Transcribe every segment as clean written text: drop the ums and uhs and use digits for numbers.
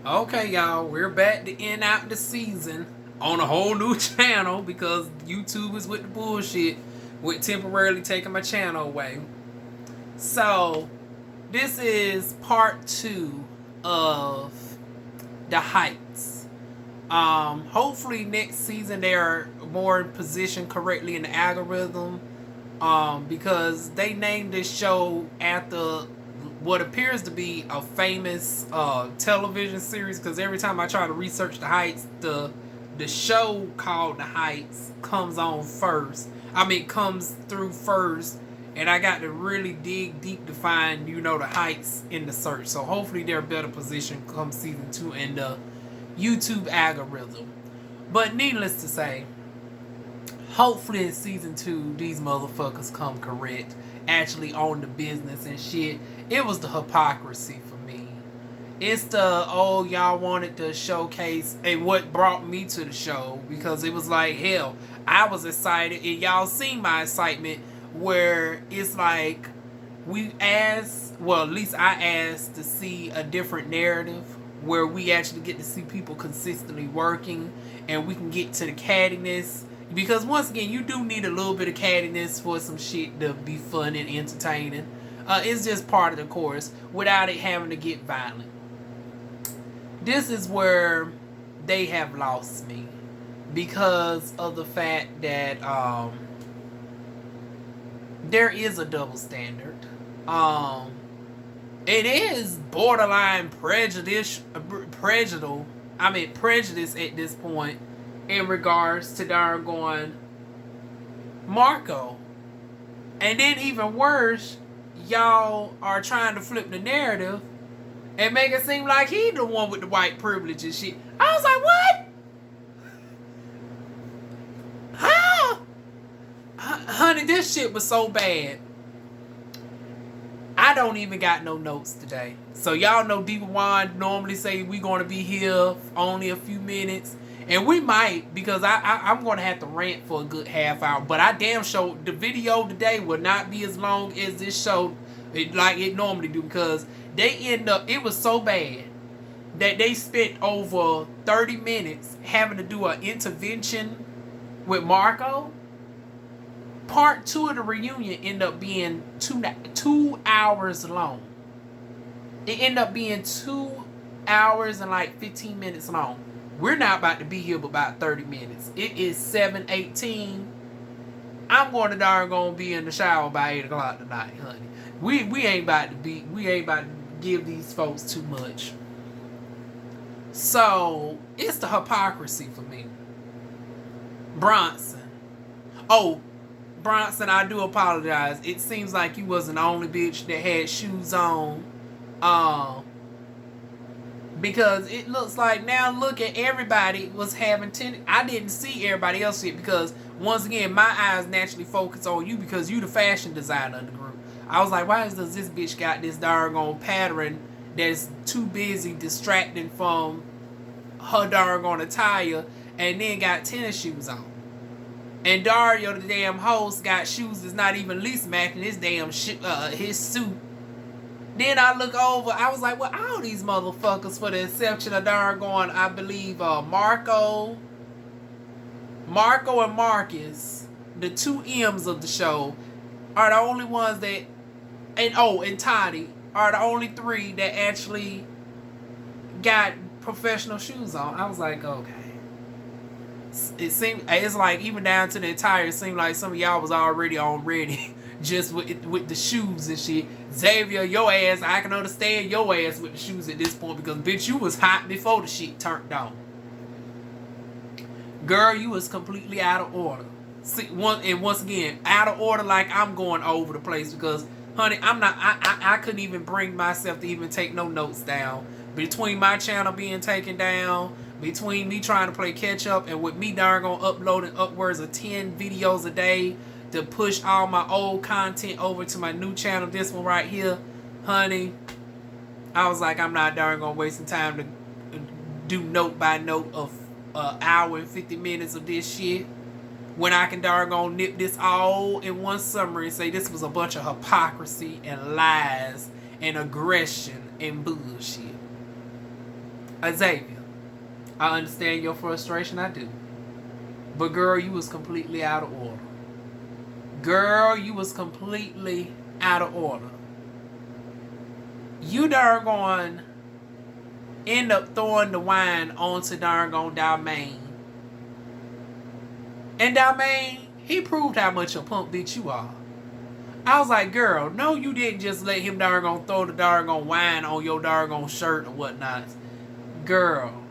Okay, y'all, we're back to end out the season on a whole new channel because YouTube is with the bullshit with temporarily taking my channel away. So, this is part 2 of The Heights. Hopefully next season they are more positioned correctly in the algorithm, because they named this show after what appears to be a famous television series, because every time I try to research The Heights, the show called The Heights comes on first. Comes through first, and I got to really dig deep to find, The Heights in the search. So hopefully they're better positioned come season 2 in the YouTube algorithm. But needless to say, hopefully in season 2 these motherfuckers come correct, actually own the business and shit. It was the hypocrisy for me. It's the, y'all wanted to showcase, and what brought me to the show, because it was like, hell, I was excited, and y'all seen my excitement, where it's like, we asked, well, at least I asked to see a different narrative, where we actually get to see people consistently working, and we can get to the cattiness. Because once again, you do need a little bit of cattiness for some shit to be fun and entertaining. It's just part of the course without it having to get violent. This is where they have lost me, because of the fact that there is a double standard. It is borderline prejudice at this point, in regards to darn Marco. And then even worse, y'all are trying to flip the narrative and make it seem like he the one with the white privilege and shit. I was like, what? Huh? Honey, this shit was so bad. I don't even got no notes today. So y'all know DivaWuan's normally say we going to be here for only a few minutes. And we might, because I'm going to have to rant for a good half hour. But I damn sure the video today will not be as long as this show, like it normally do. Because they end up, it was so bad that they spent over 30 minutes having to do an intervention with Marco. Part 2 of the reunion ended up being 2 hours long. It ended up being 2 hours and like 15 minutes long. We're not about to be here but about 30 minutes. It is 7:18. I'm gonna be in the shower by 8 o'clock tonight, honey. We ain't about to give these folks too much. So it's the hypocrisy for me. Bronson. Oh, Bronson, I do apologize. It seems like you wasn't the only bitch that had shoes on. Because it looks like now, look at everybody was having I didn't see everybody else yet, because once again my eyes naturally focus on you because you the fashion designer of the group. I was like, why does this bitch got this doggone pattern that's too busy distracting from her doggone attire, and then got tennis shoes on? And Dario, the damn host, got shoes that's not even least matching his damn his suit. Then I look over, I was like, well, all these motherfuckers, for the exception of doggone, I believe, Marco and Marcus, the 2 M's of the show, are the only ones that, and Toddy, are the only 3 that actually got professional shoes on. I was like, okay. It's like, even down to the attire, it seemed like some of y'all was already on ready. Just with the shoes and shit. Xavier, your ass, I can understand your ass with the shoes at this point, because bitch, you was hot before the shit turned on. Girl, you was completely out of order. Once again, out of order, like I'm going over the place, because honey, I couldn't even bring myself to even take no notes down. Between my channel being taken down, between me trying to play catch up, and with me darn uploading upwards of 10 videos a day to push all my old content over to my new channel, this one right here, honey, I was like, I'm not darn wasting time to do note by note of an hour and 50 minutes of this shit, when I can darn nip this all in one summary and say this was a bunch of hypocrisy and lies and aggression and bullshit. Xavier, I understand your frustration, I do. But girl, you was completely out of order. Girl, you was completely out of order. You darn end up throwing the wine onto darn Dalmain. And Dalmain, he proved how much a punk bitch you are. I was like, girl, no, you didn't just let him darn throw the darn wine on your darn shirt or whatnot. Girl,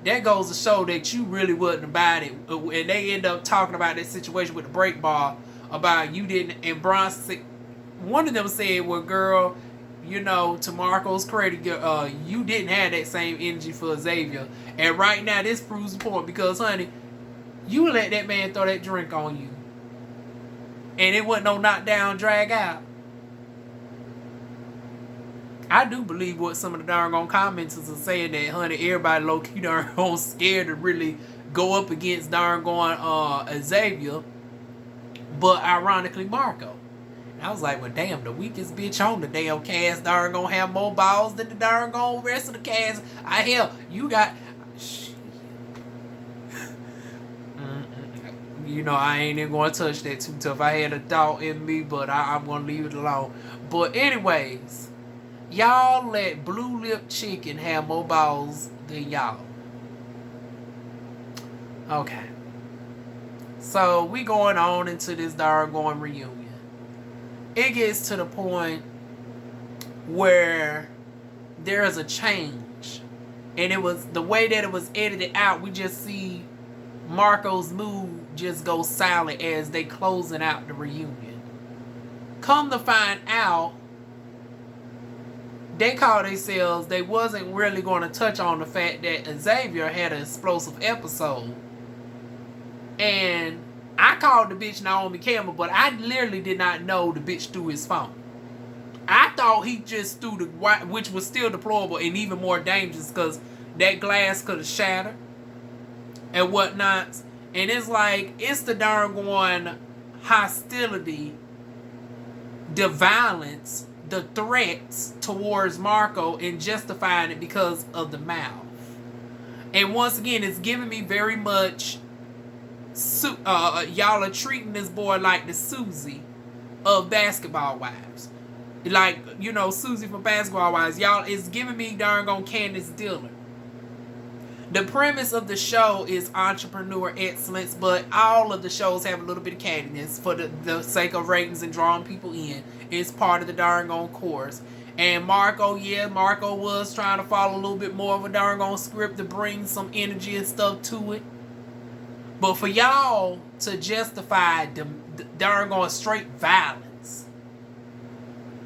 that goes to show that you really wasn't about it. And they end up talking about that situation with the break bar about you didn't. And Bronson, one of them said, well, girl, you know, to Marco's credit, you didn't have that same energy for Xavier. And right now, this proves the point because, honey, you let that man throw that drink on you. And it wasn't no knockdown, drag out. I do believe what some of the darn commenters are saying that, honey, everybody low-key darn scared to really go up against darn Xavier. But ironically, Marco. And I was like, well, damn, the weakest bitch on the damn cast darn gonna have more balls than the darn rest of the cast. Hell, you got... You know, I ain't even going to touch that too tough. I had a thought in me, but I'm going to leave it alone. But anyways, y'all let Blue Lip Chicken have more balls than y'all. Okay. So, we going on into this doggone reunion. It gets to the point where there is a change. And it was, the way that it was edited out, we just see Marco's mood just go silent as they closing out the reunion. Come to find out, they called themselves, they wasn't really going to touch on the fact that Xavier had an explosive episode. And I called the bitch Naomi Campbell, but I literally did not know the bitch threw his phone. I thought he just threw the, which was still deplorable and even more dangerous because that glass could have shattered and whatnot. And it's like, it's the darn hostility, the violence, the threats towards Marco and justifying it because of the mouth. And once again, it's giving me very much, y'all are treating this boy like the Susie of Basketball Wives. Like, you know, Susie from Basketball Wives. Y'all, it's giving me darn Candace Dillon. The premise of the show is entrepreneur excellence, but all of the shows have a little bit of cattiness for the sake of ratings and drawing people in. It's part of the darn course. And Marco was trying to follow a little bit more of a darn script to bring some energy and stuff to it. But for y'all to justify the darn straight violence,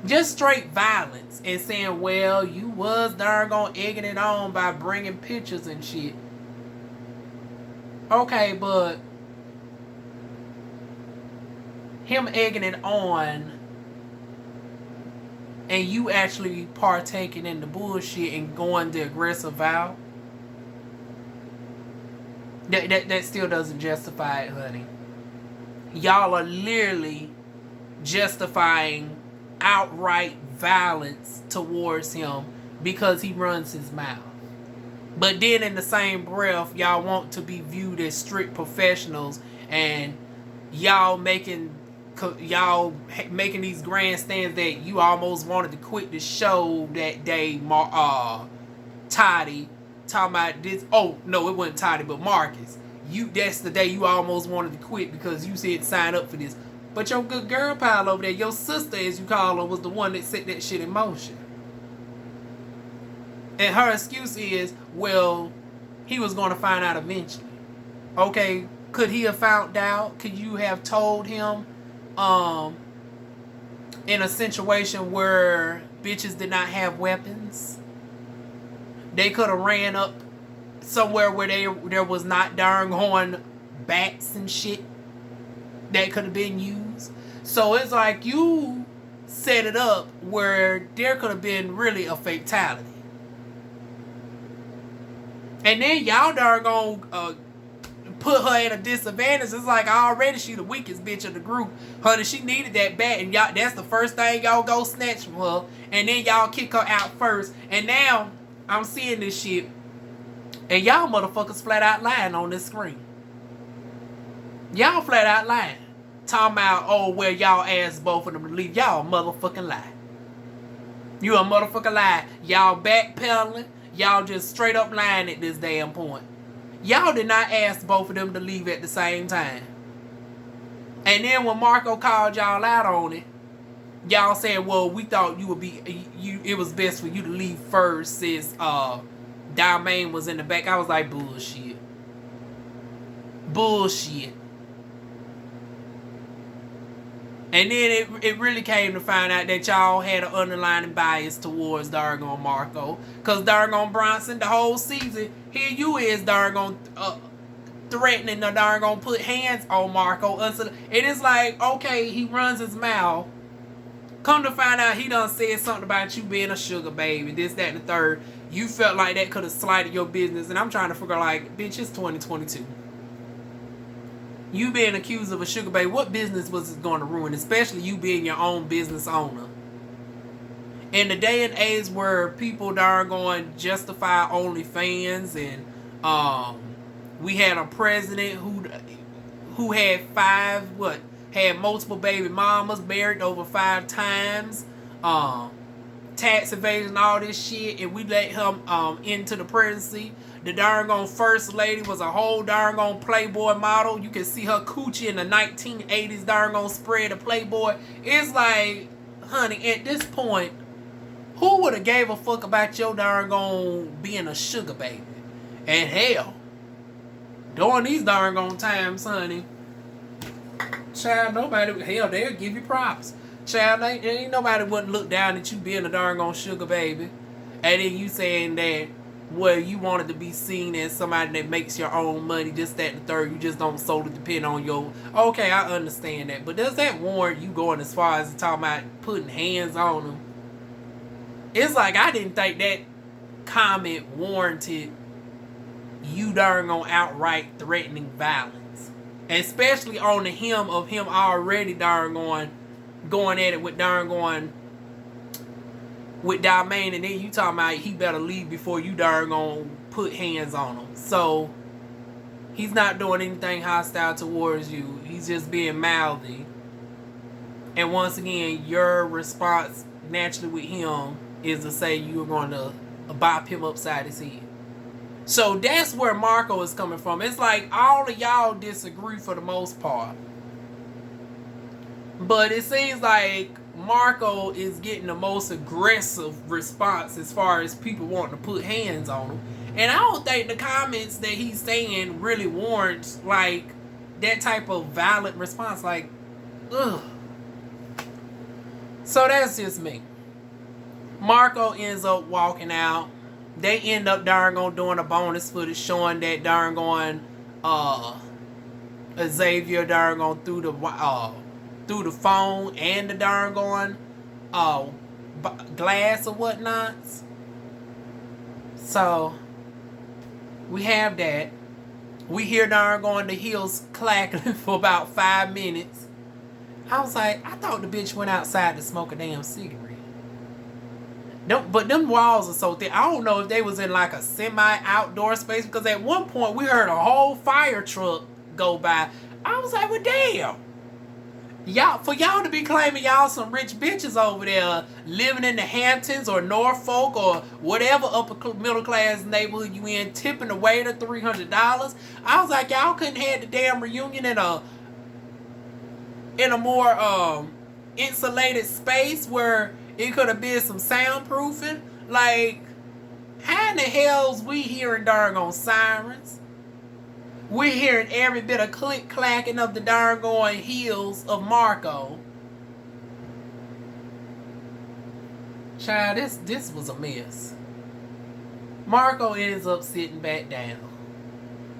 just straight violence, and saying, well, you was darn egging it on by bringing pictures and shit. Okay, but him egging it on and you actually partaking in the bullshit and going the aggressive vow, that still doesn't justify it, honey. Y'all are literally justifying outright violence towards him because he runs his mouth. But then in the same breath, y'all want to be viewed as strict professionals, and y'all making these grandstands that you almost wanted to quit the show that day. Toddy talking about this. Oh no, it wasn't Toddy, but Marcus. That's the day you almost wanted to quit because you said sign up for this. But your good girl pal over there, your sister as you call her, was the one that set that shit in motion. And her excuse is, well, he was going to find out eventually. Okay, could he have found out? Could you have told him in a situation where bitches did not have weapons? They could have ran up somewhere where there was not darn bats and shit that could have been used. So it's like you set it up where there could have been really a fatality. And then y'all darn gonna put her at a disadvantage. It's like already she the weakest bitch of the group. Honey, she needed that bat, and y'all, that's the first thing y'all go snatch from her. And then y'all kick her out first. And now I'm seeing this shit And y'all motherfuckers flat out lying on this screen. Y'all flat out lying. Talking about, oh, well, y'all asked both of them to leave. Y'all motherfucking lie. You a motherfucking lie. Y'all backpedaling. Y'all just straight up lying at this damn point. Y'all did not ask both of them to leave at the same time. And then when Marco called y'all out on it, y'all said, well, we thought you would be, it was best for you to leave first since Dalmain was in the back. I was like, bullshit. Bullshit. And then it really came to find out that y'all had an underlying bias towards Dargon Marco. Because Dargon Bronson, the whole season, here you is Dargon threatening to Dargon put hands on Marco. And it's like, okay, he runs his mouth. Come to find out he done said something about you being a sugar baby, this, that, and the third. You felt like that could have slighted your business. And I'm trying to figure like, bitch, it's 2022. You being accused of a sugar baby, what business was it going to ruin? Especially you being your own business owner. In the day and age where people are going to justify OnlyFans, and we had a president who had had multiple baby mamas, married over 5 times, tax evasion, all this shit, and we let him into the presidency. The darn first lady was a whole darn Playboy model. You can see her coochie in the 1980s darn spread of Playboy. It's like, honey, at this point, who would have gave a fuck about your darn being a sugar baby? And hell, during these darn times, honey, child, nobody, hell, they'll give you props. Child, ain't nobody wouldn't look down at you being a darn sugar baby. And then you saying that, well, you wanted to be seen as somebody that makes your own money, just that and the third. You just don't solely depend on your... Okay, I understand that. But does that warrant you going as far as talking about putting hands on them? It's like, I didn't think that comment warranted you darn outright threatening violence. Especially on the him of him already darn going at it with with Dalmain, and then you talking about he better leave before you darn put hands on him. So he's not doing anything hostile towards you. He's just being mouthy. And once again, your response naturally with him is to say you're going to bop him upside his head. So that's where Marco is coming from. It's like all of y'all disagree for the most part. But it seems like Marco is getting the most aggressive response as far as people wanting to put hands on him. And I don't think the comments that he's saying really warrants like that type of violent response. Like, ugh. So that's just me. Marco ends up walking out. They end up doing a bonus footage showing that Xavier through the phone and the glass or whatnot. So we have that. We hear the heels clacking for about 5 minutes. I was like, I thought the bitch went outside to smoke a damn cigarette. But them walls are so thick. I don't know if they was in like a semi-outdoor space, because at one point we heard a whole fire truck go by. I was like, well, damn. Y'all to be claiming y'all some rich bitches over there living in the Hamptons or Norfolk or whatever upper middle class neighborhood you in, tipping the waiter $300. I was like, y'all couldn't have the damn reunion in a more insulated space where it could have been some soundproofing. Like, how in the hell's we hearing darn sirens? We're hearing every bit of click-clacking of the darn heels of Marco. Child, this was a mess. Marco ends up sitting back down.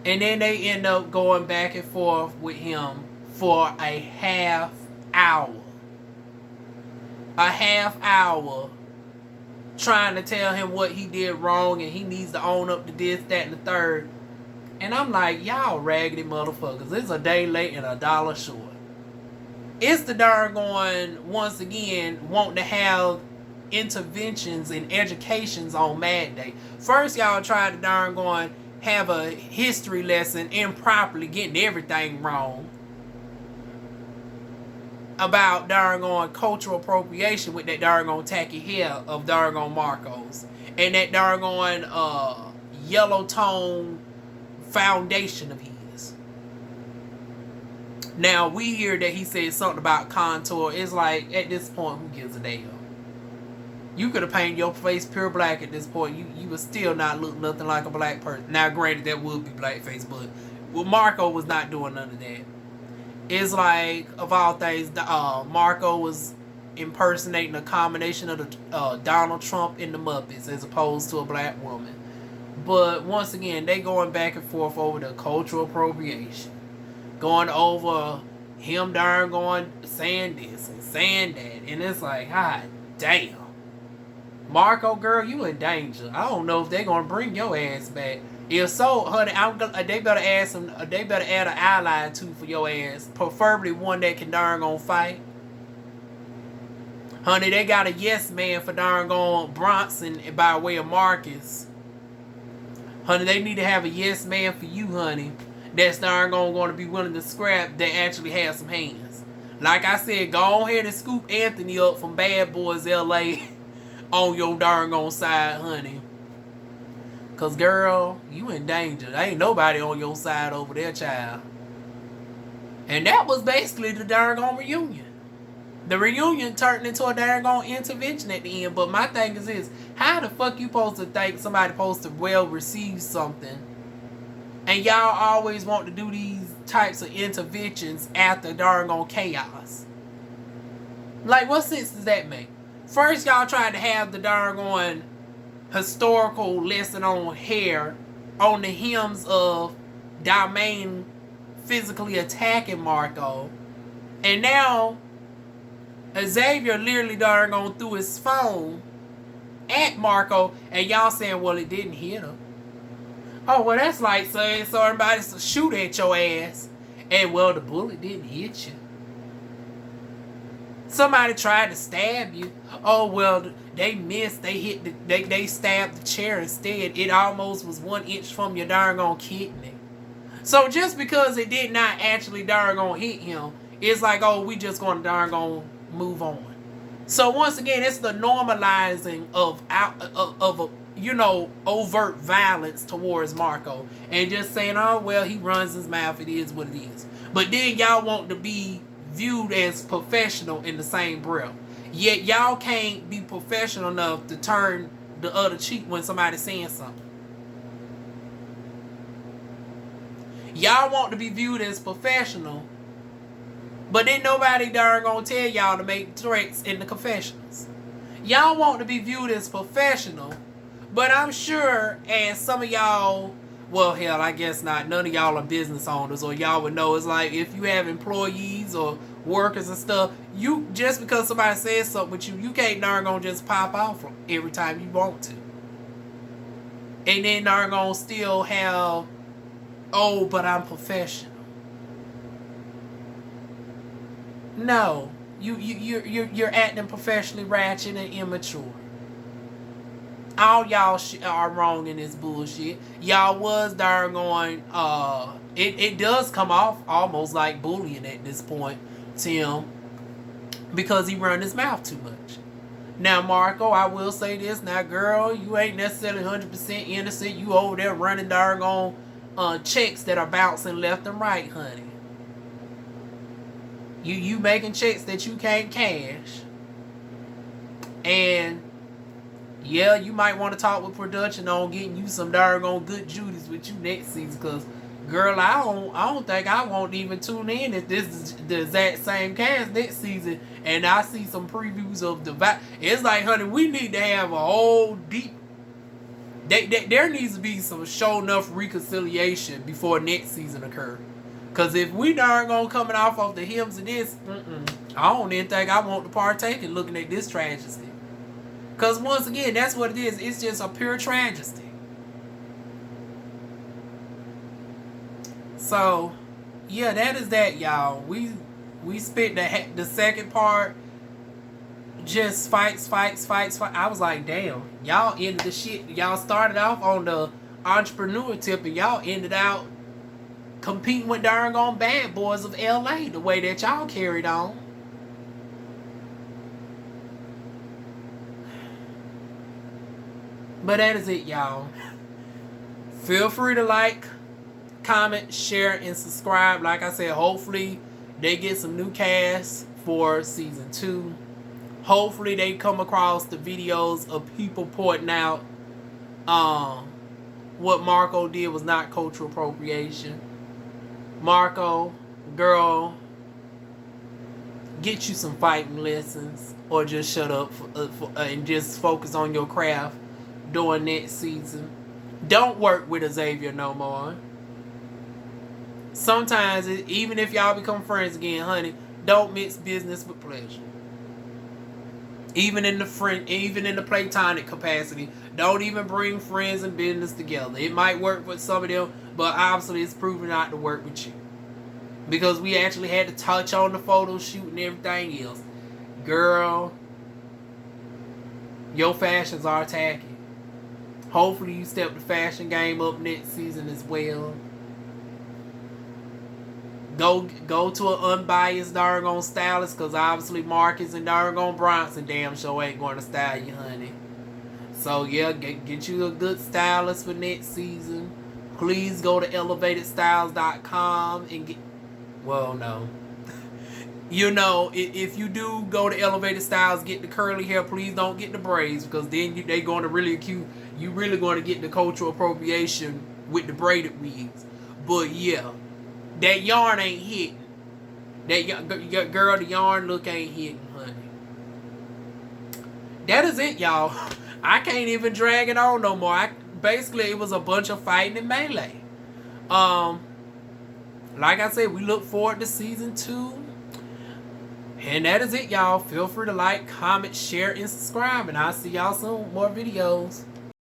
And then they end up going back and forth with him for a half hour. A half hour trying to tell him what he did wrong and he needs to own up to this, that, and the third. And I'm like, y'all raggedy motherfuckers. It's a day late and $1 short. It's the darn once again, wanting to have interventions and educations on Mad Day. First, y'all tried to darn have a history lesson improperly, getting everything wrong about darn cultural appropriation with that darn tacky hair of darn Marco's and that darn yellow tone foundation of his. Now we hear that he said something about contour. It's like, at this point, who gives a damn? You could have painted your face pure black at this point. You would still not look nothing like a black person. Now granted, that would be blackface, but well, Marco was not doing none of that. It's like, of all things, Marco was impersonating a combination of the Donald Trump and the Muppets as opposed to a black woman. But once again, they going back and forth over the cultural appropriation. Going over him darn going saying this and saying that. And it's like, God damn. Marco, girl, you in danger. I don't know if they gonna bring your ass back. If so, honey, they better add They better add an ally too for your ass. Preferably one that can darn gonna fight. Honey, they got a yes man for darn gone Bronson by way of Marcus. Honey, they need to have a yes man for you, honey. That's darn going to be willing to scrap. That actually has some hands. Like I said, go ahead and scoop Anthony up from Bad Boys LA on your darn side, honey. Cause girl, you in danger. There ain't nobody on your side over there, child. And that was basically the darn reunion. The reunion turned into a darn intervention at the end. But my thing is this: how the fuck you supposed to think somebody supposed to well receive something, and y'all always want to do these types of interventions after darn chaos? Like, what sense does that make? First, y'all tried to have the darn historical lesson on hair on the hymns of Dalmain physically attacking Marco, and now Xavier literally darn threw his phone at Marco, and y'all saying, well, it didn't hit him. Oh, well, that's like saying somebody to shoot at your ass, and well, the bullet didn't hit you. Somebody tried to stab you. Oh, well, they missed. They hit they stabbed the chair instead. It almost was 1 inch from your darn kidney. So just because it did not actually darn hit him, it's like, oh, we just gonna darn move on. So once again, it's the normalizing of overt violence towards Marco, and just saying, oh, well, he runs his mouth, it is what it is. But then y'all want to be viewed as professional in the same breath. Yet y'all can't be professional enough to turn the other cheek when somebody's saying something. Y'all want to be viewed as professional, but then nobody darn gonna tell y'all to make threats in the confessionals. Y'all want to be viewed as professional, but I'm sure as some of y'all, well, hell, I guess not. None of y'all are business owners, or y'all would know. It's like if you have employees or workers and stuff, you just because somebody says something with you can't darn gonna just pop off every time you want to. And then darn gonna still have, oh, but I'm professional. No, you're acting professionally ratchet and immature. All y'all are wrong in this bullshit. Y'all was darn going, it does come off almost like bullying at this point to him, because he run his mouth too much. Now, Marco, I will say this. Now, girl, you ain't necessarily 100% innocent. You over there running darn checks that are bouncing left and right, honey. You making checks that you can't cash. And yeah, you might want to talk with production on getting you some darn good Judies with you next season, because girl, I don't think I won't even tune in if this is the exact same cast next season and I see some previews of the it's like, honey, we need to have a whole deep there needs to be some show enough reconciliation before next season occur. Because if we darn coming off of the hymns of this, I don't even think I want to partake in looking at this tragedy. Because once again, that's what it is. It's just a pure tragedy. So, yeah, that is that, y'all. We spent the second part just fights. I was like, damn, y'all ended the shit. Y'all started off on the entrepreneur tip, and y'all ended out competing with darn on bad boys of LA the way that y'all carried on. But that is it, y'all. Feel free to like, comment, share, and subscribe. Like I said, hopefully they get some new casts for season 2. Hopefully they come across the videos of people pointing out what Marco did was not cultural appropriation. Marco, girl, get you some fighting lessons, or just shut up and just focus on your craft during next season. Don't work with Xavier no more. Sometimes, even if y'all become friends again, honey, don't mix business with pleasure. Even in the platonic capacity, don't even bring friends and business together. It might work with some of them, but obviously it's proven not to work with you. Because we actually had to touch on the photo shoot and everything else. Girl, your fashions are tacky. Hopefully you step the fashion game up next season as well. Go to an unbiased darn stylist, because obviously Marcus and darn Bronson damn sure ain't going to style you, honey. So yeah, get you a good stylist for next season. Please go to elevatedstyles.com and get... Well, no. You know, if you do go to Elevated Styles, get the curly hair. Please don't get the braids, because then they going to really accuse you. Really going to get the cultural appropriation with the braided wigs. But yeah, that yarn ain't hitting. That girl, the yarn look ain't hitting, honey. That is it, y'all. I can't even drag it on no more. Basically, it was a bunch of fighting and melee. Like I said, we look forward to season 2. And that is it, y'all. Feel free to like, comment, share, and subscribe. And I'll see y'all soon. More videos.